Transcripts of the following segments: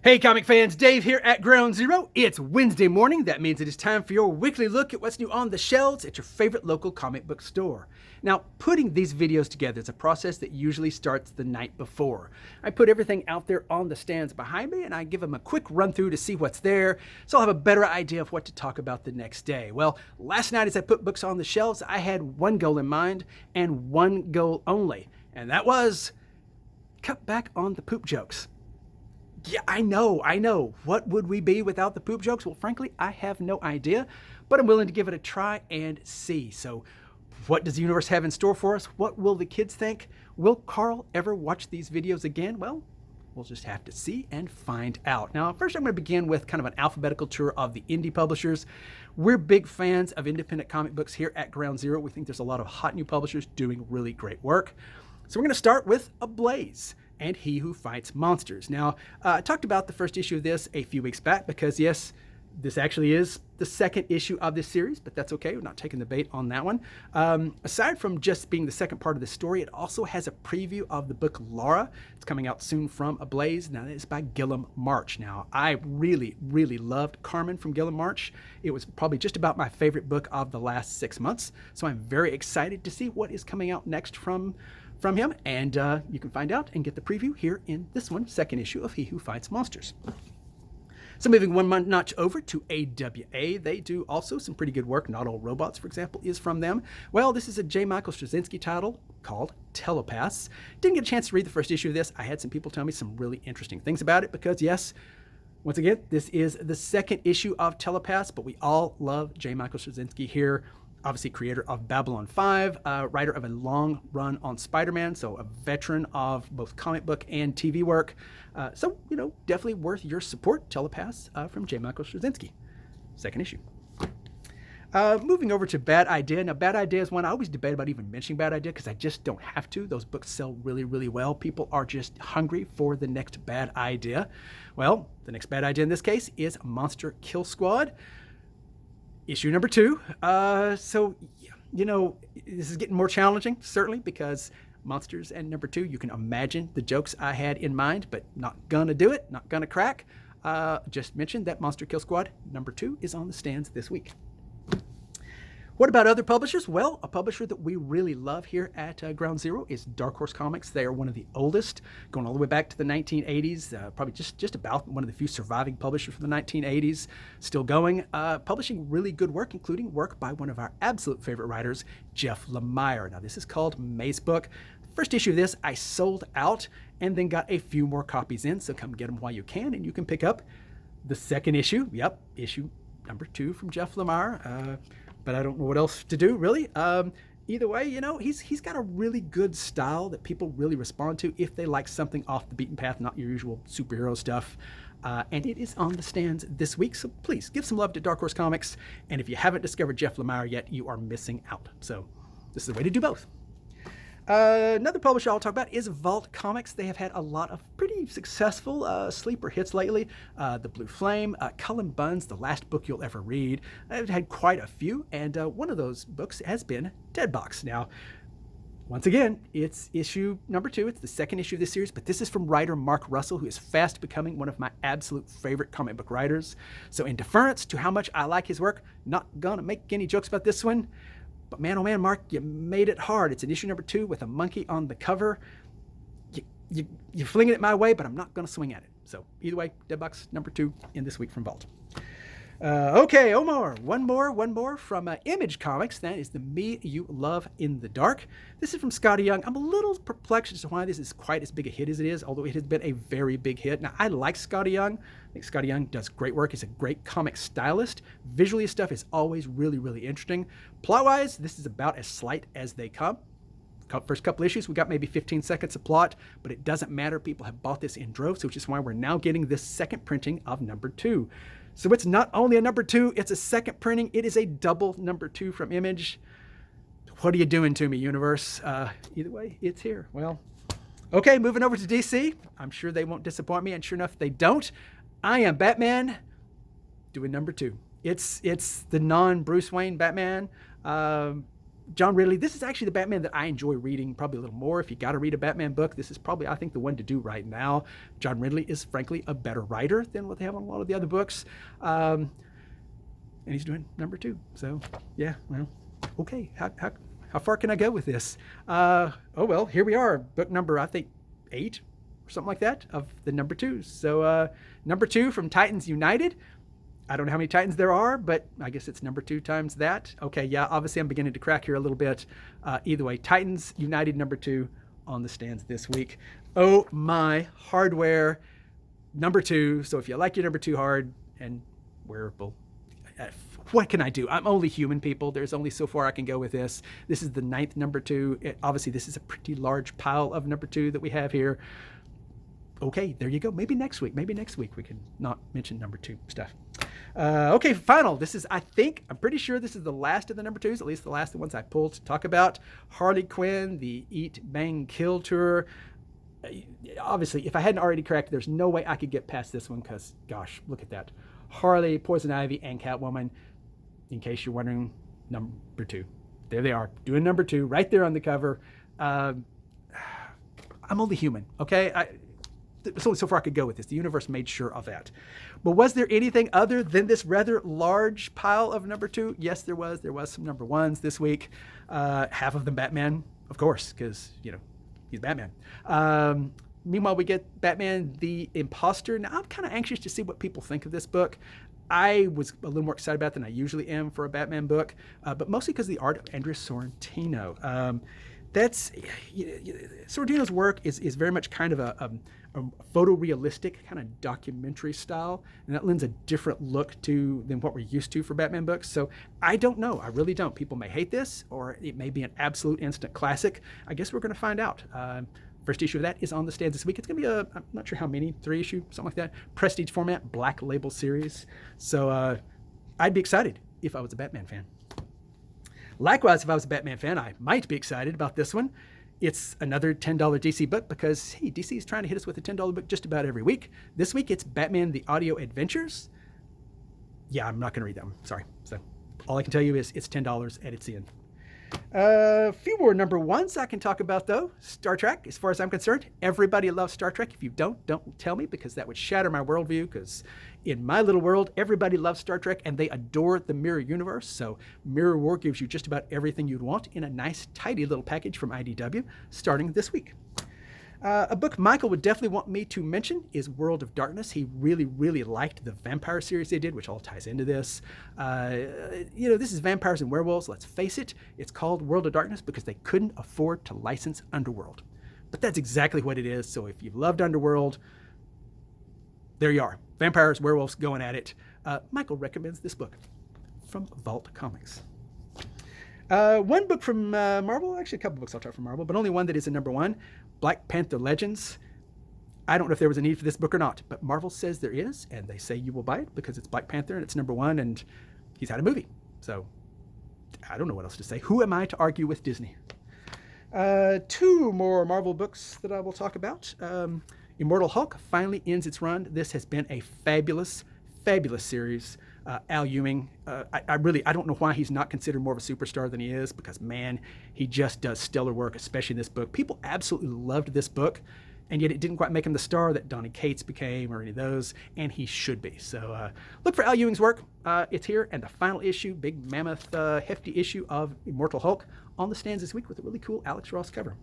Hey comic fans, Dave here at Ground Zero. It's Wednesday morning. That means it is time for your weekly look at what's new on the shelves at your favorite local comic book store. Now, putting these videos together is a process that usually starts the night before. I put everything out there on the stands behind me and I give them a quick run through to see what's there, so I'll have a better idea of what to talk about the next day. Well, last night as I put books on the shelves, I had one goal in mind and one goal only, and that was cut back on the poop jokes. Yeah, I know. What would we be without the poop jokes? Well, frankly, I have no idea, but I'm willing to give it a try and see. So, what does the universe have in store for us? What will the kids think? Will Carl ever watch these videos again? Well, we'll just have to see and find out. Now, first I'm going to begin with kind of an alphabetical tour of the indie publishers. We're big fans of independent comic books here at Ground Zero. We think there's a lot of hot new publishers doing really great work. So we're going to start with Ablaze and He Who Fights Monsters. Now, I talked about the first issue of this a few weeks back because, yes, this actually is the second issue of this series, but that's okay. We're not taking the bait on that one. Aside from just being the second part of the story, it also has a preview of the book Laura. It's coming out soon from Ablaze. Now, that is by Gilliam March. Now, I really loved Carmen from Gilliam March. It was probably just about my favorite book of the last 6 months, so I'm very excited to see what is coming out next from him, and you can find out and get the preview here in this one, second issue of He Who Fights Monsters. So moving one notch over to AWA, they do also some pretty good work. Not All Robots, for example, is from them. Well, this is a J. Michael Straczynski title called Telepaths. Didn't get a chance to read the first issue of this. I had some people tell me some really interesting things about it because, yes, once again, this is the second issue of Telepaths, but we all love J. Michael Straczynski here. Obviously creator of Babylon 5, writer of a long run on Spider-Man, so a veteran of both comic book and TV work. So, definitely worth your support. Telepaths from J. Michael Straczynski. Second issue. Moving over to Bad Idea. Now, Bad Idea is one I always debate about even mentioning Bad Idea because I just don't have to. Those books sell really well. People are just hungry for the next Bad Idea. Well, the next Bad Idea in this case is Monster Kill Squad. Issue number 2. So, this is getting more challenging, certainly, because Monsters and number 2, you can imagine the jokes I had in mind, but not gonna do it, not gonna crack. Just mentioned that Monster Kill Squad number 2 is on the stands this week. What about other publishers? Well, a publisher that we really love here at Ground Zero is Dark Horse Comics. They are one of the oldest, going all the way back to the 1980s, probably just about one of the few surviving publishers from the 1980s, still going, publishing really good work, including work by one of our absolute favorite writers, Jeff Lemire. Now, this is called Mazebook. First issue of this, I sold out and then got a few more copies in, so come get them while you can, and you can pick up the second issue. Yep, issue number 2 from Jeff Lemire. But I don't know what else to do, really. Either way, he's got a really good style that people really respond to if they like something off the beaten path, not your usual superhero stuff. And it is on the stands this week, so please give some love to Dark Horse Comics. And if you haven't discovered Jeff Lemire yet, you are missing out. So this is the way to do both. Another publisher I'll talk about is Vault Comics. They have had a lot of pretty successful sleeper hits lately. The Blue Flame, Cullen Bunn's The Last Book You'll Ever Read. I've had quite a few, and one of those books has been Deadbox. Now, once again, it's issue number 2. It's the second issue of this series, but this is from writer Mark Russell, who is fast becoming one of my absolute favorite comic book writers. So in deference to how much I like his work, not gonna make any jokes about this one. But man, oh man, Mark, you made it hard. It's an issue number 2 with a monkey on the cover. You're flinging it my way, but I'm not going to swing at it. So either way, Deadbox number 2 in this week from Vault. Okay, Omar, one more from Image Comics. That is the Me You Love in the Dark. This is from Scotty Young. I'm a little perplexed as to why this is quite as big a hit as it is, although it has been a very big hit. Now, I like Scotty Young. I think Scotty Young does great work. He's a great comic stylist. Visually, his stuff is always really interesting. Plot-wise, this is about as slight as they come. First couple issues, we got maybe 15 seconds of plot, but it doesn't matter. People have bought this in droves, which is why we're now getting this second printing of number 2. So it's not only a number 2, it's a second printing. It is a double number 2 from Image. What are you doing to me, universe? Either way, it's here. Well, okay, moving over to DC. I'm sure they won't disappoint me, and sure enough, they don't. I Am Batman, doing number 2. It's the non-Bruce Wayne Batman. John Ridley. This is actually the Batman that I enjoy reading probably a little more. If you got to read a Batman book, this is probably, I think, the one to do right now. John Ridley is, frankly, a better writer than what they have on a lot of the other books. And he's doing number 2. So, yeah, well, okay. How far can I go with this? Oh, well, here we are. Book number, I think, 8 or something like that of the number 2s. So, number 2 from Titans United. I don't know how many Titans there are, but I guess it's number 2 times that. Okay, yeah, obviously I'm beginning to crack here a little bit. Either way, Titans United number 2 on the stands this week. Oh my, Hardware number 2. So if you like your number 2 hard and wearable, what can I do? I'm only human, people. There's only so far I can go with this. This is the 9th number 2. Obviously, this is a pretty large pile of number 2 that we have here. Okay, there you go. Maybe next week we can not mention number 2 stuff. Okay, final. This is, I'm pretty sure this is the last of the number 2s, at least the last of the ones I pulled to talk about. Harley Quinn, the Eat, Bang, Kill tour. Obviously, if I hadn't already cracked, there's no way I could get past this one because, gosh, look at that. Harley, Poison Ivy, and Catwoman. In case you're wondering, number 2. There they are, doing number 2 right there on the cover. I'm only human, okay? There's only so far I could go with this. The universe made sure of that. But was there anything other than this rather large pile of number 2? Yes, there was. There was some number 1s this week. Half of them Batman, of course, because, he's Batman. Meanwhile, we get Batman the Imposter. Now, I'm kind of anxious to see what people think of this book. I was a little more excited about it than I usually am for a Batman book, but mostly because of the art of Andrea Sorrentino. Sorrentino's work is very much kind of a photorealistic kind of documentary style, and that lends a different look than what we're used to for Batman books. So I don't know. I really don't. People may hate this, or it may be an absolute instant classic. I guess we're going to find out. First issue of that is on the stands this week. It's going to be I'm not sure how many, 3 issue, something like that. Prestige format, Black Label series. So I'd be excited if I was a Batman fan. Likewise, if I was a Batman fan, I might be excited about this one. It's another $10 DC book because, hey, DC is trying to hit us with a $10 book just about every week. This week, it's Batman the Audio Adventures. Yeah, I'm not going to read that one. Sorry. So all I can tell you is it's $10 and it's in. A few more number 1s I can talk about, though. Star Trek, as far as I'm concerned. Everybody loves Star Trek. If you don't tell me, because that would shatter my worldview, because in my little world, everybody loves Star Trek and they adore the Mirror Universe. So Mirror War gives you just about everything you'd want in a nice, tidy little package from IDW starting this week. A book Michael would definitely want me to mention is World of Darkness. He really, really liked the vampire series they did, which all ties into this. This is vampires and werewolves. Let's face it, it's called World of Darkness because they couldn't afford to license Underworld. But that's exactly what it is. So if you've loved Underworld, there you are. Vampires, werewolves, going at it. Michael recommends this book from Vault Comics. One book from Marvel, actually a couple books I'll talk from Marvel, but only one that is a number 1, Black Panther Legends. I don't know if there was a need for this book or not, but Marvel says there is, and they say you will buy it because it's Black Panther and it's number 1, and he's had a movie. So I don't know what else to say. Who am I to argue with Disney? 2 more Marvel books that I will talk about. Immortal Hulk finally ends its run. This has been a fabulous, fabulous series. Al Ewing, I don't know why he's not considered more of a superstar than he is, because, man, he just does stellar work, especially in this book. People absolutely loved this book, and yet it didn't quite make him the star that Donny Cates became or any of those, and he should be. So look for Al Ewing's work. It's here, and the final issue, big mammoth, hefty issue of Immortal Hulk on the stands this week with a really cool Alex Ross cover.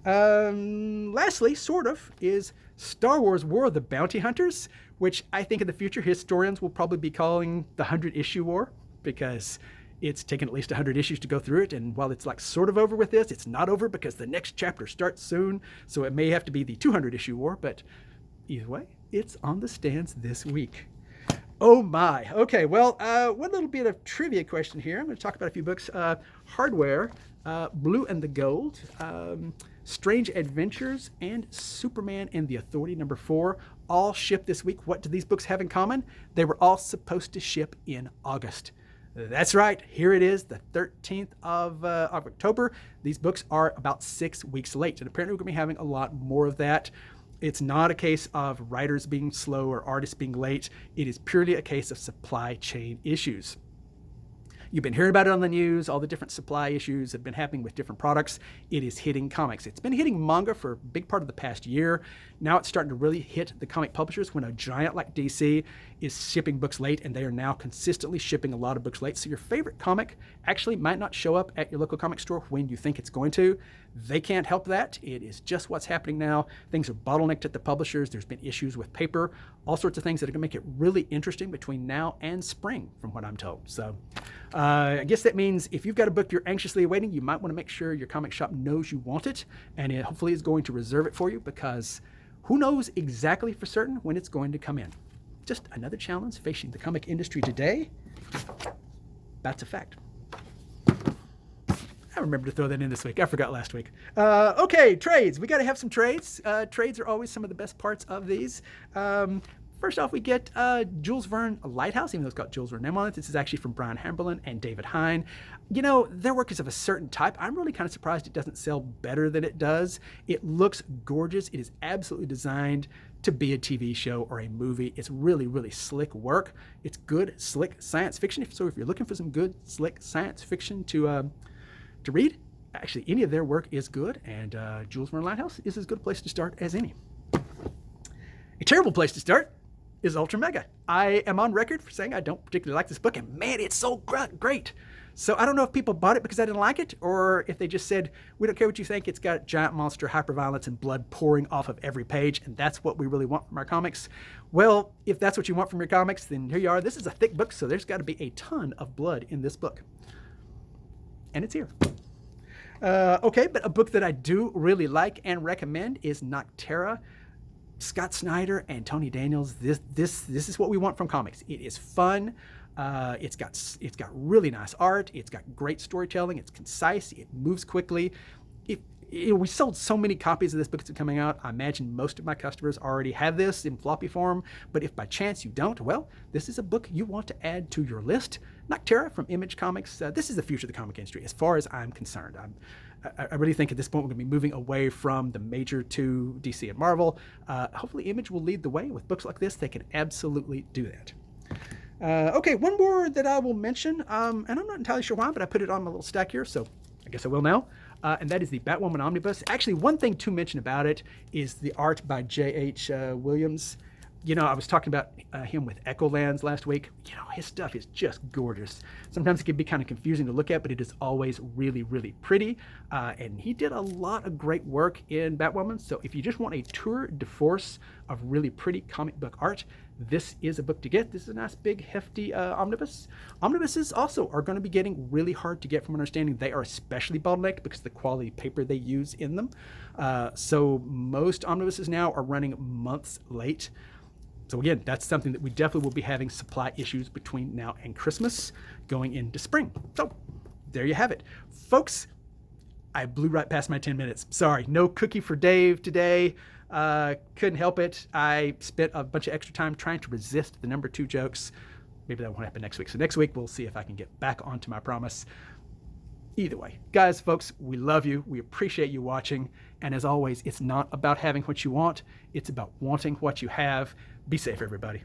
Lastly, sort of, is Star Wars War of the Bounty Hunters, which I think in the future historians will probably be calling the 100-issue war, because it's taken at least 100 issues to go through it, and while it's like sort of over with this, it's not over because the next chapter starts soon, so it may have to be the 200-issue war, but either way, it's on the stands this week. Oh my. Okay, well, one little bit of trivia question here. I'm going to talk about a few books. Hardware, Blue and the Gold, Strange Adventures, and Superman and the Authority number 4 all ship this week. What do these books have in common? They were all supposed to ship in August. That's right. Here it is, the 13th of October. These books are about 6 weeks late, and apparently we're going to be having a lot more of that. It's not a case of writers being slow or artists being late. It is purely a case of supply chain issues. You've been hearing about it on the news, all the different supply issues have been happening with different products. It is hitting comics. It's been hitting manga for a big part of the past year. Now it's starting to really hit the comic publishers when a giant like DC is shipping books late, and they are now consistently shipping a lot of books late. So your favorite comic actually might not show up at your local comic store when you think it's going to. They can't help that. It is just what's happening now. Things are bottlenecked at the publishers. There's been issues with paper, all sorts of things that are going to make it really interesting between now and spring, from what I'm told. So I guess that means if you've got a book you're anxiously awaiting, you might want to make sure your comic shop knows you want it, and it hopefully is going to reserve it for you, because who knows exactly for certain when it's going to come in. Just another challenge facing the comic industry today. That's a fact. I remember to throw that in this week. I forgot last week. Okay, trades. We got to have some trades. Trades are always some of the best parts of these. First off, we get Jules Verne Lighthouse, even though it's got Jules Verne name on it. This is actually from Brian Hamberlin and David Hine. You know, their work is of a certain type. I'm really kind of surprised it doesn't sell better than it does. It looks gorgeous. It is absolutely designed to be a TV show or a movie. It's really, really slick work. It's good, slick science fiction. So if you're looking for some good, slick science fiction to read, actually any of their work is good, and Jules Verne Lighthouse is as good a place to start as any. A terrible place to start is Ultra Mega. I am on record for saying I don't particularly like this book, and man, it's so great. So I don't know if people bought it because I didn't like it, or if they just said, we don't care what you think, it's got giant monster hyperviolence and blood pouring off of every page, and that's what we really want from our comics. Well, if that's what you want from your comics, then here you are. This is a thick book, so there's got to be a ton of blood in this book. And it's here. Okay, but a book that I do really like and recommend is Nocterra. Scott Snyder and Tony Daniels. This is what we want from comics. It is fun. It's got really nice art. It's got great storytelling. It's concise. It moves quickly. We sold so many copies of this book that's coming out. I imagine most of my customers already have this in floppy form, but if by chance you don't, well, this is a book you want to add to your list. Nocterra from Image Comics. This is the future of the comic industry as far as I'm concerned. I really think at this point we're going to be moving away from the major two, DC and Marvel. Hopefully Image will lead the way with books like this. They can absolutely do that. Okay, one more that I will mention, and I'm not entirely sure why, but I put it on my little stack here, so I guess I will now. And that is the Batwoman Omnibus. Actually, one thing to mention about it is the art by J.H. Williams. You know, I was talking about him with Echolands last week. You know, his stuff is just gorgeous. Sometimes it can be kind of confusing to look at, but it is always really, really pretty. And he did a lot of great work in Batwoman. So if you just want a tour de force of really pretty comic book art, this is a book to get. This is a nice, big, hefty omnibus. Omnibuses also are going to be getting really hard to get, from understanding. They are especially bottlenecked because of the quality paper they use in them. So most omnibuses now are running months late. So again, that's something that we definitely will be having supply issues between now and Christmas going into spring. So there you have it. Folks, I blew right past my 10 minutes. Sorry, no cookie for Dave today. Couldn't help it. I spent a bunch of extra time trying to resist the number 2 jokes. Maybe that won't happen next week. So next week, we'll see if I can get back onto my promise. Either way, guys, folks, we love you. We appreciate you watching. And as always, it's not about having what you want. It's about wanting what you have. Be safe, everybody.